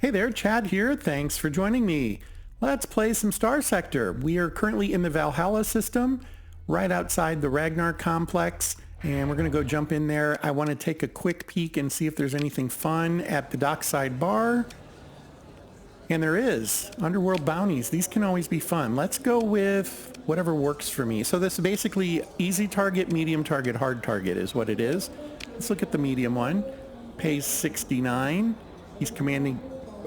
Hey there, Chad here. Thanks for joining me. Let's play some Starsector. We are currently in the Valhalla system, right outside the Ragnar Complex, and we're going to go jump in there. I want to take a quick peek and see if there's anything fun at the dockside bar. And there is. Underworld bounties. These can always be fun. Let's go with whatever works for me. So this is basically easy target, medium target, hard target is what it is. Let's look at the medium one. Pays 69. He's commanding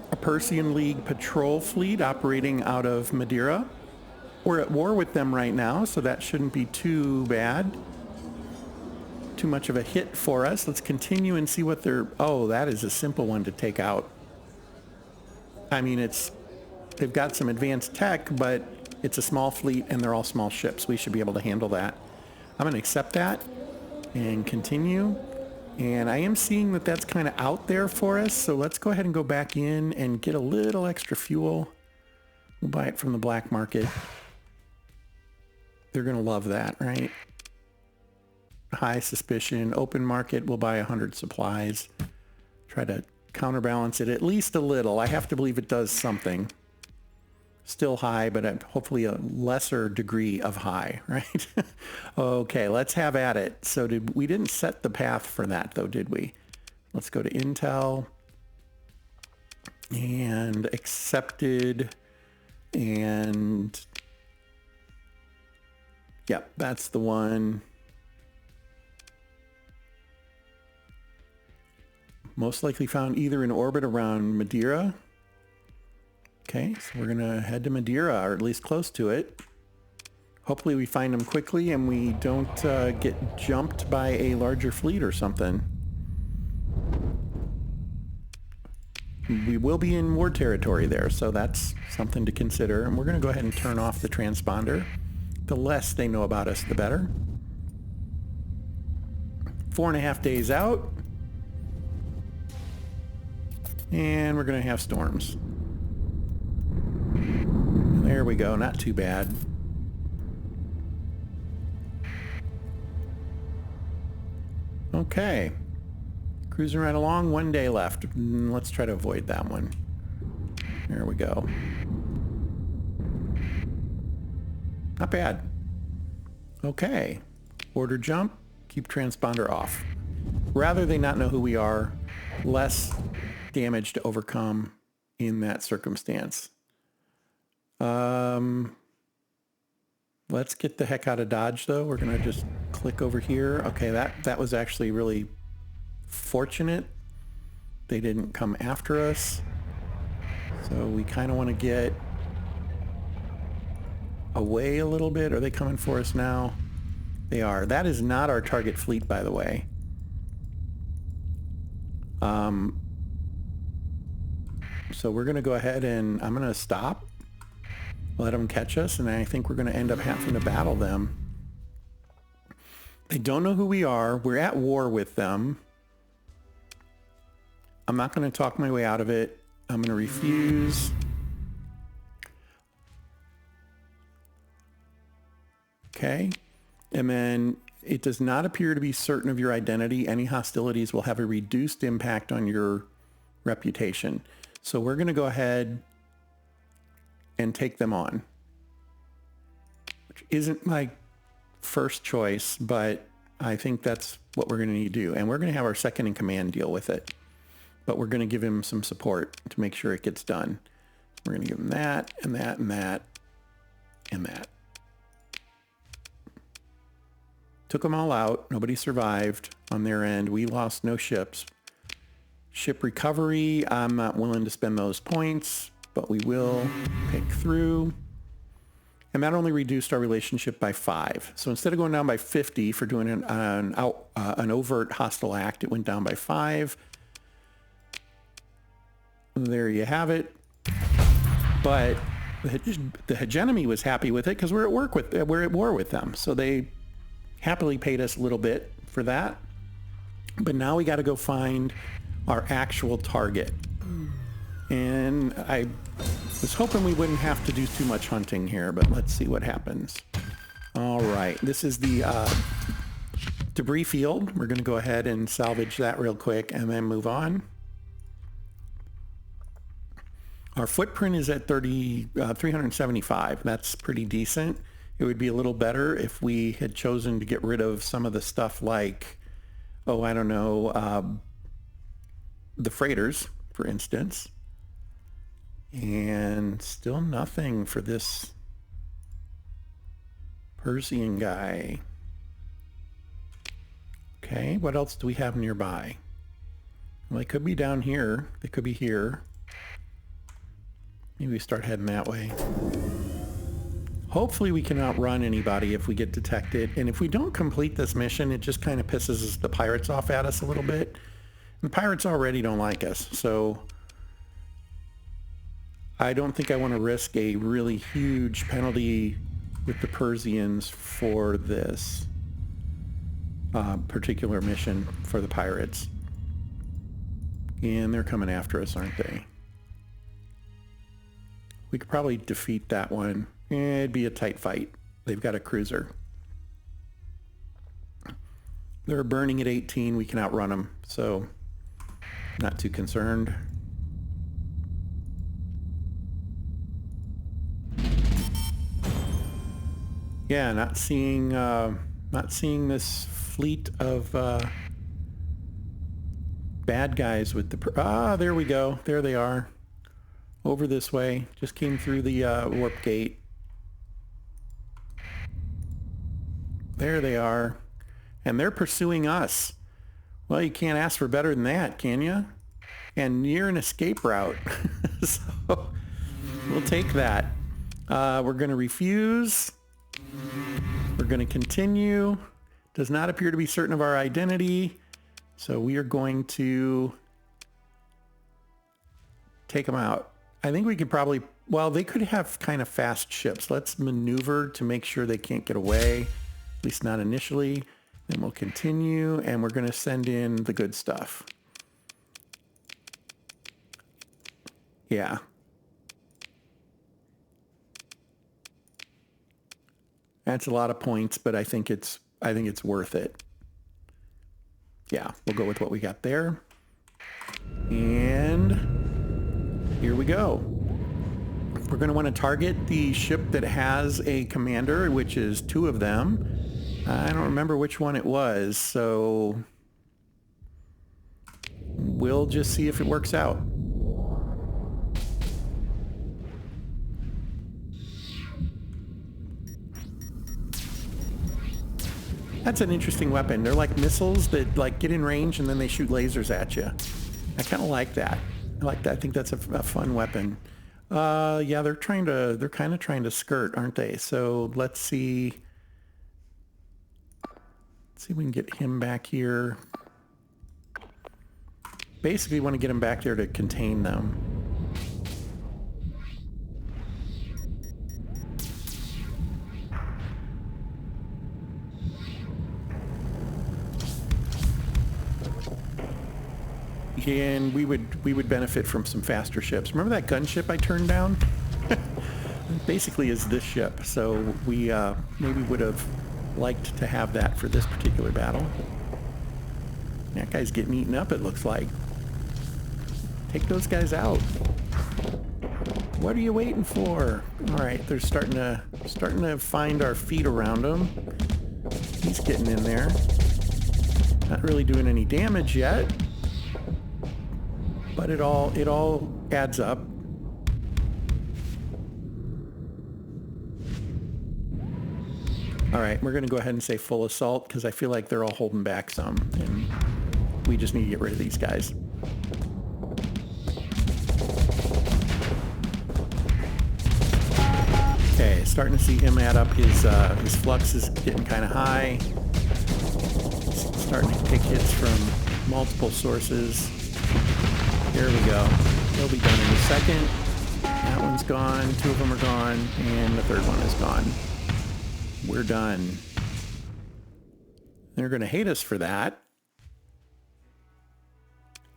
a Persean League patrol fleet operating out of Madiera. We're at war with them right now, so that shouldn't be too bad. Too much of a hit for us. Let's continue and see what they're... Oh, that is a simple one to take out. I mean, they've got some advanced tech, but it's a small fleet and they're all small ships. We should be able to handle that. I'm going to accept that and continue. And I am seeing that that's kind of out there for us. So let's go ahead and go back in and get a little extra fuel. We'll buy it from the black market. They're going to love that, right? High suspicion. Open market, we'll buy 100 supplies. Try to counterbalance it at least a little. I have to believe it does something. Still high, but hopefully a lesser degree of high, right? Okay, let's have at it. So we didn't set the path for that though, did we? Let's go to Intel and accepted, and yep, that's the one. Most likely found either in orbit around Madiera. Okay, so we're gonna head to Madiera, or at least close to it. Hopefully we find them quickly and we don't get jumped by a larger fleet or something. We will be in war territory there, so that's something to consider. And we're gonna go ahead and turn off the transponder. The less they know about us, the better. 4.5 days out. And we're going to have storms. There we go. Not too bad. Okay. Cruising right along. 1 day left. Let's try to avoid that one. There we go. Not bad. Okay. Order jump. Keep transponder off. Rather they not know who we are, less damage to overcome in that circumstance. Let's get the heck out of Dodge though. We're gonna just click over here. Okay, that was actually really fortunate. They didn't come after us. So we kind of want to get away a little bit. Are they coming for us now? They are. That is not our target fleet, by the way. So we're going to go ahead and I'm going to stop, let them catch us, and I think we're going to end up having to battle them. They don't know who we are. We're at war with them. I'm not going to talk my way out of it. I'm going to refuse. Okay. And then it does not appear to be certain of your identity. Any hostilities will have a reduced impact on your reputation. So we're going to go ahead and take them on, which isn't my first choice, but I think that's what we're going to need to do. And we're going to have our second in command deal with it, but we're going to give him some support to make sure it gets done. We're going to give him that and that and that and that. Took them all out. Nobody survived on their end. We lost no ships. Ship recovery, I'm not willing to spend those points, but we will pick through. And that only reduced our relationship by 5. So instead of going down by 50 for doing an overt hostile act, it went down by 5. There you have it. But the hegemony was happy with it because we're at war with them. So they happily paid us a little bit for that. But now we got to go find our actual target. And I was hoping we wouldn't have to do too much hunting here, but let's see what happens. All right, this is the debris field. We're going to go ahead and salvage that real quick and then move on. Our footprint is at 375. That's pretty decent. It would be a little better if we had chosen to get rid of some of the stuff like, oh, I don't know, the freighters, for instance. And still nothing for this Persean guy. Okay, what else do we have nearby? Well, they could be down here. They could be here. Maybe we start heading that way. Hopefully we can outrun anybody if we get detected. And if we don't complete this mission, it just kind of pisses the pirates off at us a little bit. And pirates already don't like us. So I don't think I want to risk a really huge penalty with the Persians for this particular mission for the pirates. And they're coming after us, aren't they? We could probably defeat that one. It'd be a tight fight. They've got a cruiser. They're burning at 18. We can outrun them, so not too concerned. Yeah, not seeing this fleet of bad guys with the... there we go. There they are. Over this way. Just came through the warp gate. There they are. And they're pursuing us. Well, you can't ask for better than that, can you? And near an escape route. So we'll take that. We're going to refuse. We're going to continue. Does not appear to be certain of our identity. So we are going to take them out. I think we could probably... Well, they could have kind of fast ships. Let's maneuver to make sure they can't get away. At least not initially. Then we'll continue, and we're going to send in the good stuff. Yeah. That's a lot of points, but I think it's worth it. Yeah, we'll go with what we got there. And here we go. We're going to want to target the ship that has a commander, which is 2 of them. I don't remember which one it was, so we'll just see if it works out. That's an interesting weapon. They're like missiles that like get in range and then they shoot lasers at you. I kind of like that. I like that. I think that's a fun weapon. Yeah, they're kind of trying to skirt, aren't they? So let's see. Let's see if we can get him back here. Basically, want to get him back there to contain them. And we would benefit from some faster ships. Remember that gunship I turned down? Basically is this ship. So we maybe would have liked to have that for this particular battle. That guy's getting eaten up, it looks like. Take those guys out. What are you waiting for? All right, they're starting to find our feet around him. He's getting in there. Not really doing any damage yet. But it all adds up. All right, we're going to go ahead and say full assault because I feel like they're all holding back some, and we just need to get rid of these guys. Okay, starting to see him add up. His flux is getting kind of high. Starting to take hits from multiple sources. There we go. He'll be done in a second. That one's gone. 2 of them are gone. And the 3rd one is gone. We're done. They're going to hate us for that.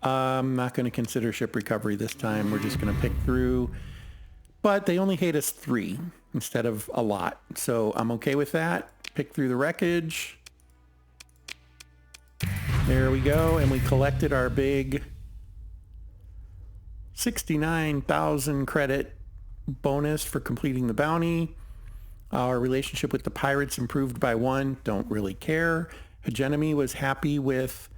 I'm not going to consider ship recovery this time. We're just going to pick through. But they only hate us 3 instead of a lot. So I'm okay with that. Pick through the wreckage. There we go. And we collected our big 69,000 credit bonus for completing the bounty. Our relationship with the pirates improved by 1. Don't really care. Hegemony was happy with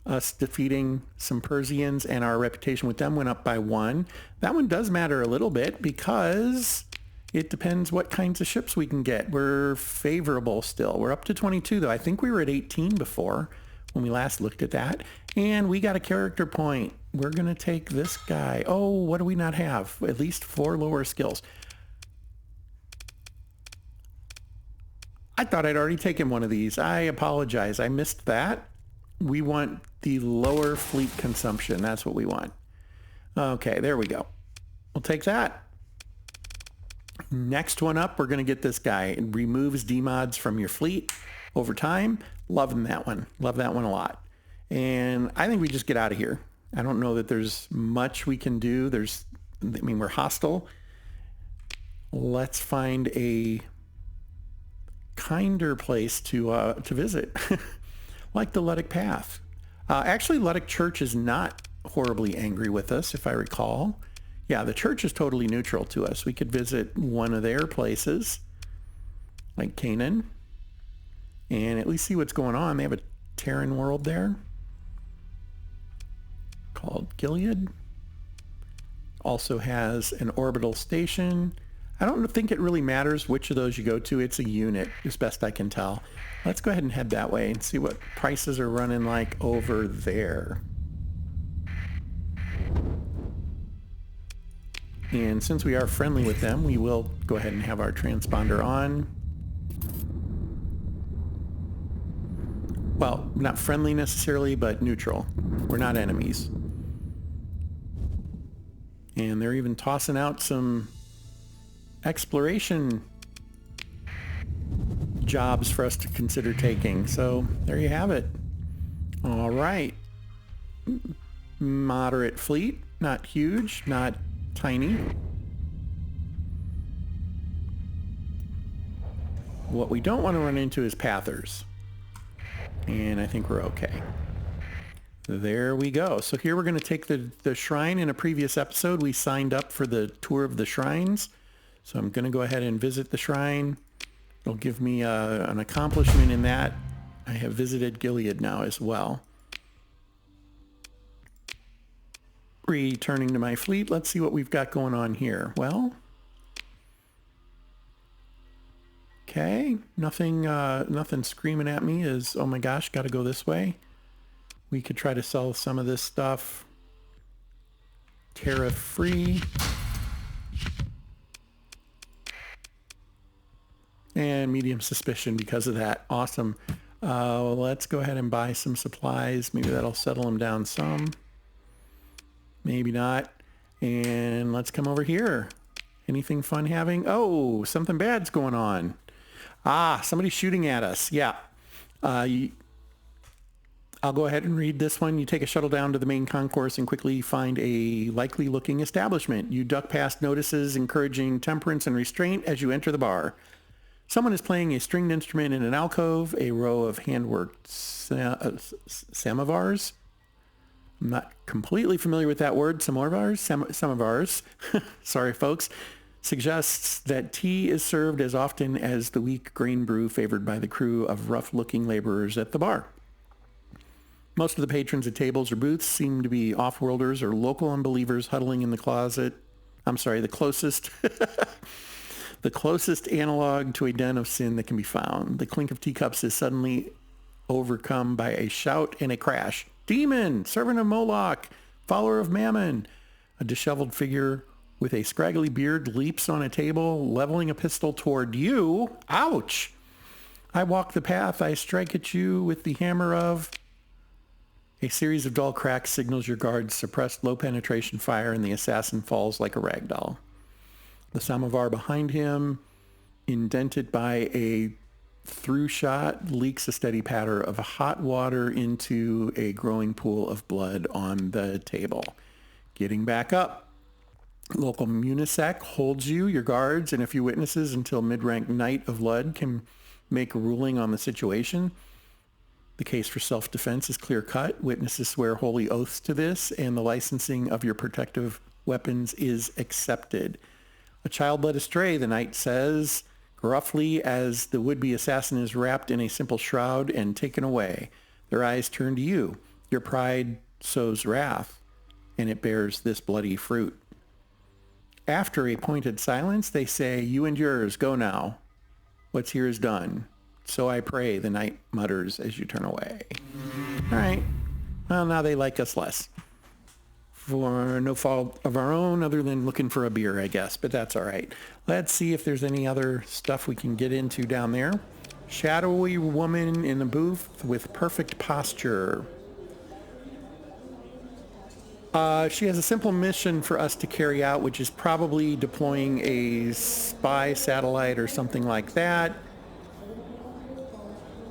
us defeating some Persians, and our reputation with them went up by 1. That one does matter a little bit because it depends what kinds of ships we can get. We're favorable still. We're up to 22 though. I think we were at 18 before when we last looked at that. And we got a character point. We're going to take this guy. Oh, what do we not have? At least 4 lower skills. I thought I'd already taken one of these. I apologize. I missed that. We want the lower fleet consumption. That's what we want. Okay, there we go. We'll take that. Next one up, we're going to get this guy. It removes demods from your fleet over time. Loving that one. Love that one a lot. And I think we just get out of here. I don't know that there's much we can do. We're hostile. Let's find a kinder place to visit. Like the Luddic Path. Actually, Luddic Church is not horribly angry with us, if I recall. Yeah, the church is totally neutral to us. We could visit one of their places, like Canaan, and at least see what's going on. They have a Terran world there called Gilead. Also has an orbital station. I don't think it really matters which of those you go to. It's a unit, as best I can tell. Let's go ahead and head that way and see what prices are running like over there. And since we are friendly with them, we will go ahead and have our transponder on. Well, not friendly necessarily, but neutral. We're not enemies. And they're even tossing out some exploration jobs for us to consider taking. So there you have it. All right. Moderate fleet, not huge, not tiny. What we don't want to run into is pathers. And I think we're okay. There we go. So here we're going to take the shrine. In a previous episode, we signed up for the tour of the shrines. So I'm going to go ahead and visit the shrine. It'll give me an accomplishment in that. I have visited Gilead now as well. Returning to my fleet, let's see what we've got going on here. Well, okay, nothing screaming at me is, oh my gosh, got to go this way. We could try to sell some of this stuff tariff free. And medium suspicion because of that. Awesome. Let's go ahead and buy some supplies. Maybe that'll settle them down some. Maybe not. And let's come over here. Anything fun having? Oh, something bad's going on. Ah, somebody's shooting at us. Yeah. I'll go ahead and read this one. You take a shuttle down to the main concourse and quickly find a likely looking establishment. You duck past notices encouraging temperance and restraint as you enter the bar. Someone is playing a stringed instrument in an alcove, a row of hand-worked samovars. I'm not completely familiar with that word, samovars. Sorry, folks. Suggests that tea is served as often as the weak grain brew favored by the crew of rough-looking laborers at the bar. Most of the patrons at tables or booths seem to be off-worlders or local unbelievers huddling in the closest... the closest analog to a den of sin that can be found. The clink of teacups is suddenly overcome by a shout and a crash. Demon! Servant of Moloch! Follower of Mammon! A disheveled figure with a scraggly beard leaps on a table, leveling a pistol toward you. Ouch! I walk the path. I strike at you with the hammer of... A series of dull cracks signals your guard's suppressed low penetration fire, and the assassin falls like a rag doll. The samovar behind him, indented by a through shot, leaks a steady patter of hot water into a growing pool of blood on the table. Getting back up. Local munisec holds you, your guards, and a few witnesses until mid-rank Knight of Lud can make a ruling on the situation. The case for self-defense is clear-cut. Witnesses swear holy oaths to this, and the licensing of your protective weapons is accepted. A child led astray, the knight says, gruffly, as the would-be assassin is wrapped in a simple shroud and taken away. Their eyes turn to you. Your pride sows wrath, and it bears this bloody fruit. After a pointed silence, they say, you and yours, go now. What's here is done. So I pray, the knight mutters as you turn away. All right. Well, now they like us less. For no fault of our own other than looking for a beer, I guess. But that's all right. Let's see if there's any other stuff we can get into down there. Shadowy woman in the booth with perfect posture. She has a simple mission for us to carry out, which is probably deploying a spy satellite or something like that.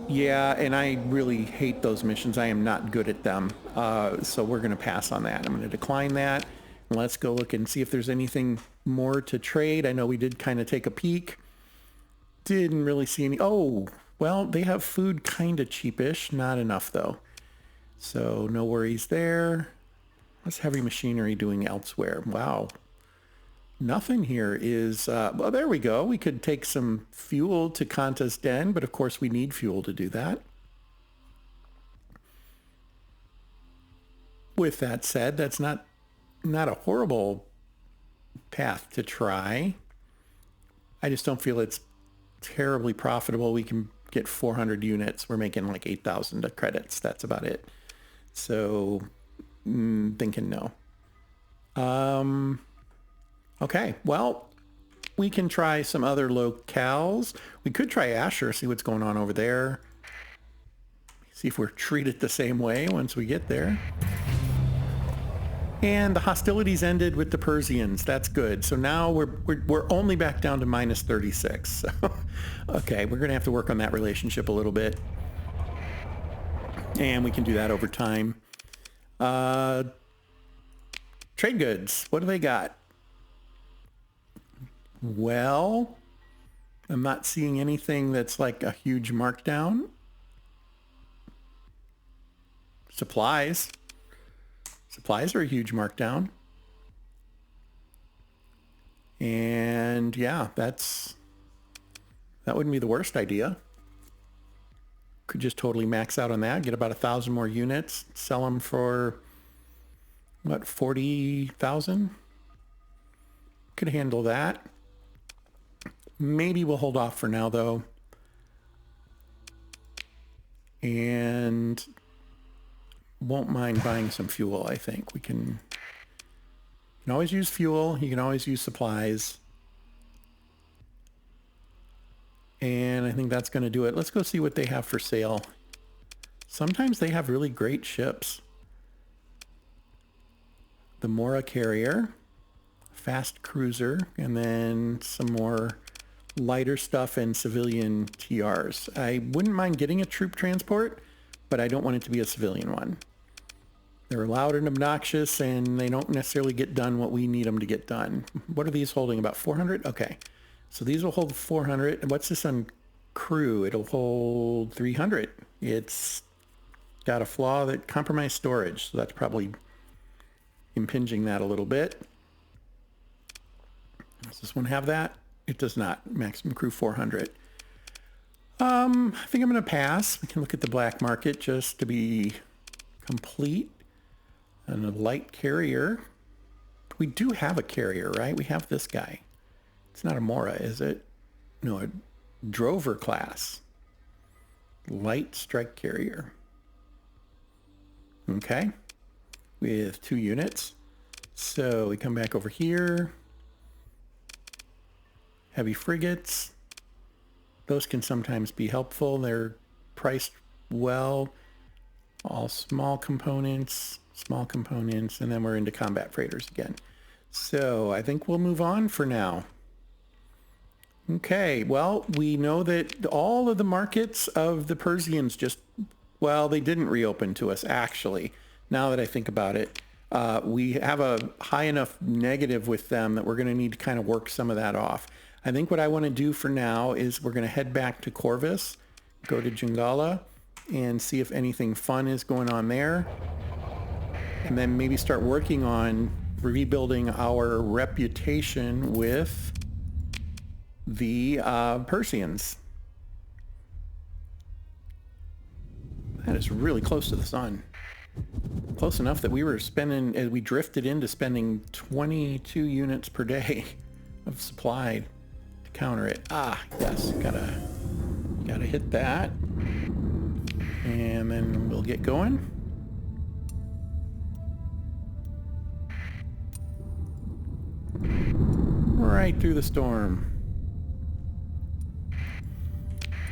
Yeah, and I really hate those missions. I am not good at them. So we're going to pass on that. I'm going to decline that. And let's go look and see if there's anything more to trade. I know we did kind of take a peek. Didn't really see any. Oh, well, they have food kind of cheapish. Not enough, though. So no worries there. What's heavy machinery doing elsewhere? Wow. Nothing here is, well, there we go. We could take some fuel to Kanta's Den, but of course we need fuel to do that. With that said, that's not a horrible path to try. I just don't feel it's terribly profitable. We can get 400 units. We're making like 8,000 credits. That's about it. So thinking no. Okay, well, we can try some other locales. We could try Asher, see what's going on over there. See if we're treated the same way once we get there. And the hostilities ended with the Persians. That's good. So now we're only back down to minus 36. So, okay, we're going to have to work on that relationship a little bit. And we can do that over time. Trade goods. What do they got? Well, I'm not seeing anything that's like a huge markdown. Supplies. Supplies are a huge markdown. And yeah, that wouldn't be the worst idea. Could just totally max out on that, get about 1,000 more units, sell them for, what, 40,000? Could handle that. Maybe we'll hold off for now, though. And won't mind buying some fuel, I think. We can always use fuel. You can always use supplies. And I think that's going to do it. Let's go see what they have for sale. Sometimes they have really great ships. The Mora carrier, fast cruiser, and then some more lighter stuff and civilian TRs. I wouldn't mind getting a troop transport, but I don't want it to be a civilian one. They're loud and obnoxious, and they don't necessarily get done what we need them to get done. What are these holding? About 400? Okay. So these will hold 400. And what's this on crew? It'll hold 300. It's got a flaw that compromised storage, so that's probably impinging that a little bit. Does this one have that? It does not. Maximum crew 400. I think I'm going to pass. We can look at the black market just to be complete. And a light carrier. We do have a carrier, right? We have this guy. It's not a Mora, is it? No, a Drover class. Light strike carrier. Okay. With 2 units. So we come back over here. Heavy frigates. Those can sometimes be helpful. They're priced well. All small components, and then we're into combat freighters again. So I think we'll move on for now. Okay, well, we know that all of the markets of the Persians well, they didn't reopen to us, actually. Now that I think about it, we have a high enough negative with them that we're going to need to kind of work some of that off. I think what I want to do for now is we're going to head back to Corvus, go to Jungala, and see if anything fun is going on there. And then maybe start working on rebuilding our reputation with the Persians. That is really close to the sun. Close enough that we drifted into spending 22 units per day of supply to counter it. Ah, yes, gotta hit that. And then we'll get going. Right through the storm.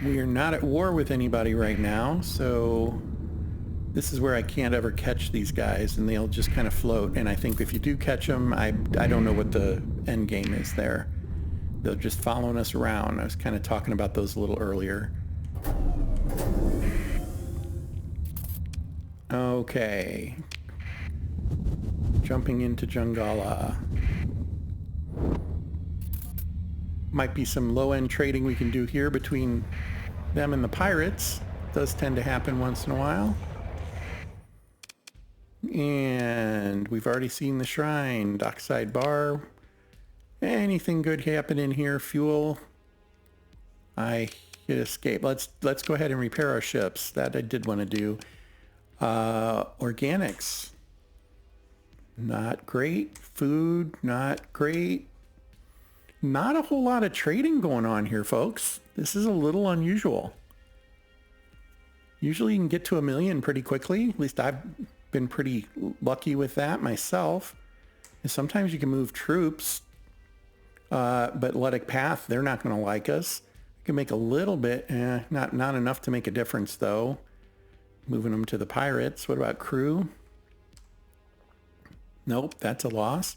We are not at war with anybody right now, so this is where I can't ever catch these guys, and they'll just kind of float. And I think if you do catch them, I don't know what the end game is there. They're just following us around. I was kind of talking about those a little earlier. Okay. Jumping into Jungala. Might be some low-end trading we can do here between them and the pirates. Does tend to happen once in a while. And we've already seen the shrine. Dockside bar. Anything good happen in here? Fuel. I hit escape. Let's go ahead and repair our ships. That I did want to do. Organics. Not great. Food. Not great. Not a whole lot of trading going on here, folks. This is a little unusual. Usually you can get to 1 million pretty quickly. At least I've been pretty lucky with that myself. And sometimes you can move troops, but Luddic Path, they're not going to like us. You can make a little bit, not enough to make a difference though. Moving them to the pirates. What about crew? Nope, that's a loss.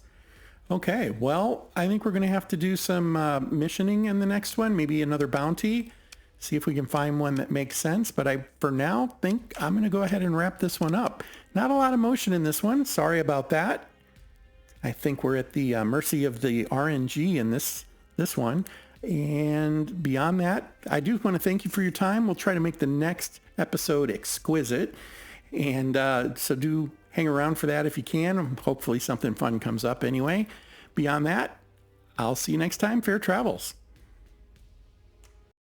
Okay, well, I think we're going to have to do some missioning in the next one. Maybe another bounty. See if we can find one that makes sense. But I, for now, think I'm going to go ahead and wrap this one up. Not a lot of motion in this one. Sorry about that. I think we're at the mercy of the RNG in this one. And beyond that, I do want to thank you for your time. We'll try to make the next episode exquisite. And so do hang around for that if you can. Hopefully something fun comes up anyway. Beyond that, I'll see you next time. Fair travels.